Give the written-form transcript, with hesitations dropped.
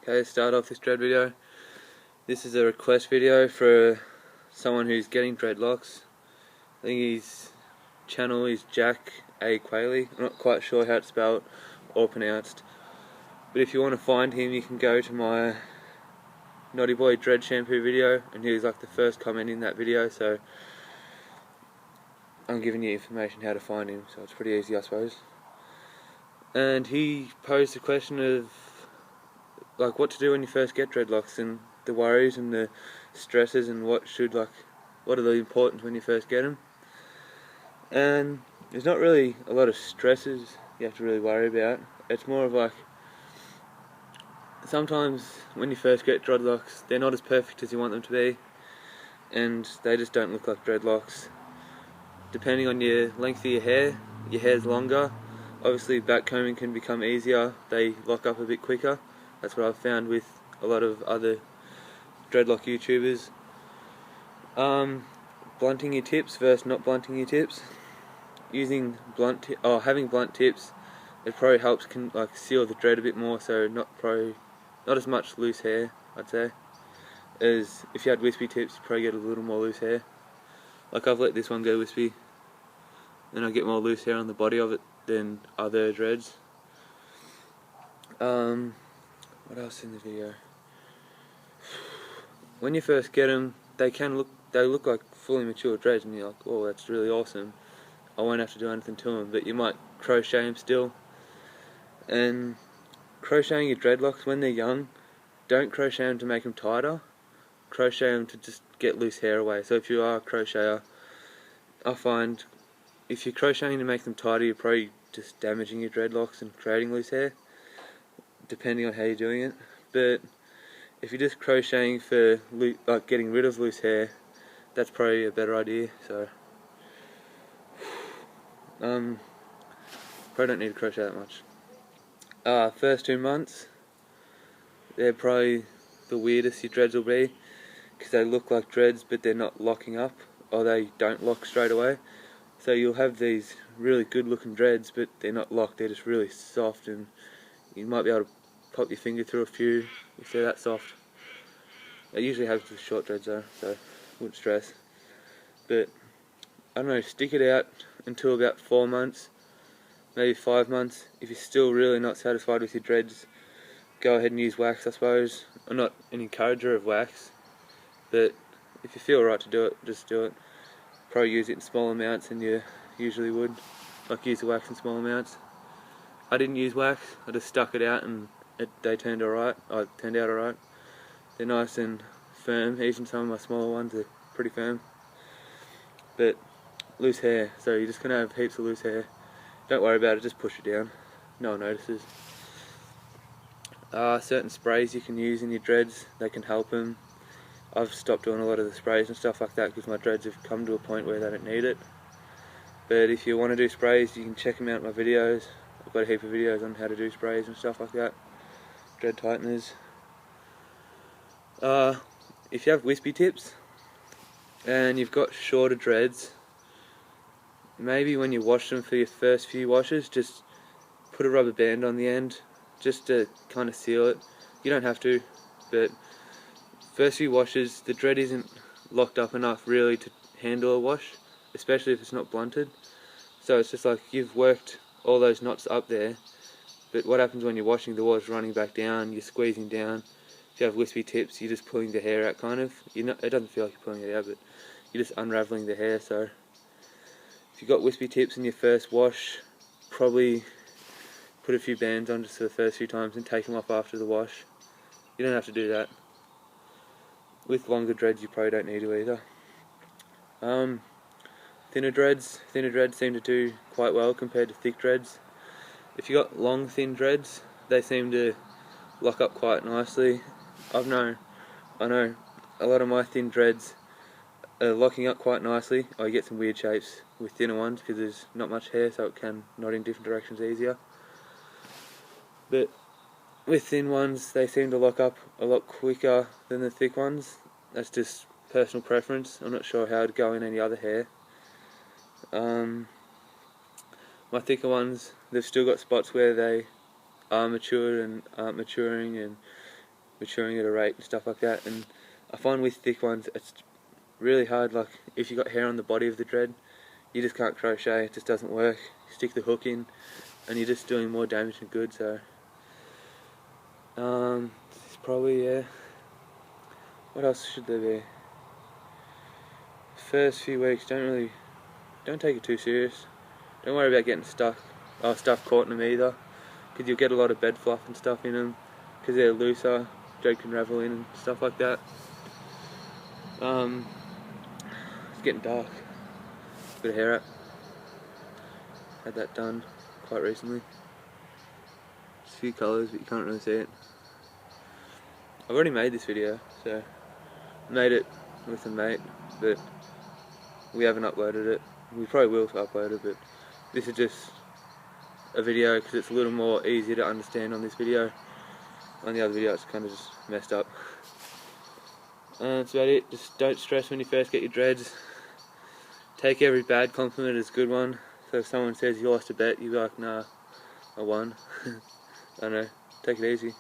Okay, start off this dread video. This is a request video for someone who's getting dreadlocks. I think his channel is Jack A. Quayle. I'm not quite sure how it's spelled or pronounced. But if you want to find him, you can go to my Naughty Boy Dread Shampoo video, and he was like the first comment in that video, so I'm giving you information how to find him, so it's pretty easy, I suppose. And he posed the question of like what to do when you first get dreadlocks, and the worries and the stresses, and what are the important when you first get them. And there's not really a lot of stresses you have to really worry about. It's more of like, sometimes when you first get dreadlocks, they're not as perfect as you want them to be, and they just don't look like dreadlocks. Depending on your length of your hair's longer. Obviously backcombing can become easier, they lock up a bit quicker. That's what I've found with a lot of other dreadlock YouTubers. Blunting your tips versus not blunting your tips. Using having blunt tips, it probably helps seal the dread a bit more, so not as much loose hair, I'd say. As if you had wispy tips, you probably get a little more loose hair. Like I've let this one go wispy, and I get more loose hair on the body of it than other dreads. What else in the video? When you first get them, they look like fully mature dreads, and you're like, oh, that's really awesome. I won't have to do anything to them, but you might crochet them still. And crocheting your dreadlocks when they're young, don't crochet them to make them tighter. Crochet them to just get loose hair away. So if you are a crocheter, I find if you're crocheting to make them tighter, you're probably just damaging your dreadlocks and creating loose hair, depending on how you're doing it. But if you're just crocheting for getting rid of loose hair, that's probably a better idea. So probably don't need to crochet that much. First 2 months, they're probably the weirdest your dreads will be, because they look like dreads but they're not locking up, or they don't lock straight away. So you'll have these really good looking dreads, but they're not locked, they're just really soft, and you might be able to pop your finger through a few if they're that soft. It usually happens with short dreads though, so wouldn't stress. But I don't know, stick it out until about 4 months, maybe 5 months. If you're still really not satisfied with your dreads, go ahead and use wax, I suppose. I'm not an encourager of wax, but if you feel right to do it, just do it. Probably use it in small amounts than you usually would. Like use the wax in small amounts. I didn't use wax, I just stuck it out and they turned out alright. They're nice and firm, even some of my smaller ones are pretty firm. But loose hair, so you're just going to have heaps of loose hair. Don't worry about it, just push it down. No one notices. Certain sprays you can use in your dreads, they can help them. I've stopped doing a lot of the sprays and stuff like that because my dreads have come to a point where they don't need it. But if you want to do sprays, you can check them out in my videos. I've got a heap of videos on how to do sprays and stuff like that. Dread tighteners. If you have wispy tips and you've got shorter dreads, maybe when you wash them for your first few washes, just put a rubber band on the end just to kind of seal it. You don't have to, but first few washes, the dread isn't locked up enough really to handle a wash, especially if it's not blunted. So it's just like you've worked all those knots up there, but what happens when you're washing, the water's running back down, you're squeezing down. If you have wispy tips, you're just pulling the hair out kind of. It doesn't feel like you're pulling it out, but you're just unraveling the hair. So if you've got wispy tips in your first wash, probably put a few bands on just for the first few times and take them off after the wash. You don't have to do that. With longer dreads you probably don't need to either. Thinner dreads seem to do quite well compared to thick dreads. If you got long thin dreads, they seem to lock up quite nicely. I know a lot of my thin dreads are locking up quite nicely. I get some weird shapes with thinner ones because there's not much hair, so it can knot in different directions easier. But with thin ones, they seem to lock up a lot quicker than the thick ones. That's just personal preference. I'm not sure how it'd go in any other hair. My thicker ones, they've still got spots where they are mature and aren't maturing, and maturing at a rate and stuff like that. And I find with thick ones it's really hard. Like if you got hair on the body of the dread, you just can't crochet. It just doesn't work. You stick the hook in, and you're just doing more damage than good. So it's probably What else should there be? First few weeks, don't take it too serious. Don't worry about getting stuff caught in them either, because you'll get a lot of bed fluff and stuff in them, because they're looser. Dread can ravel in and stuff like that. It's getting dark. Bit of hair up. Had that done quite recently. Just a few colours, but you can't really see it. I've already made this video, so I made it with a mate, but we haven't uploaded it. We probably will upload it, but this is just a video because it's a little more easier to understand on this video. On the other video it's kind of just messed up. That's about it. Just don't stress when you first get your dreads. Take every bad compliment as a good one. So if someone says you lost a bet, you be like, nah, I won. I don't know, take it easy.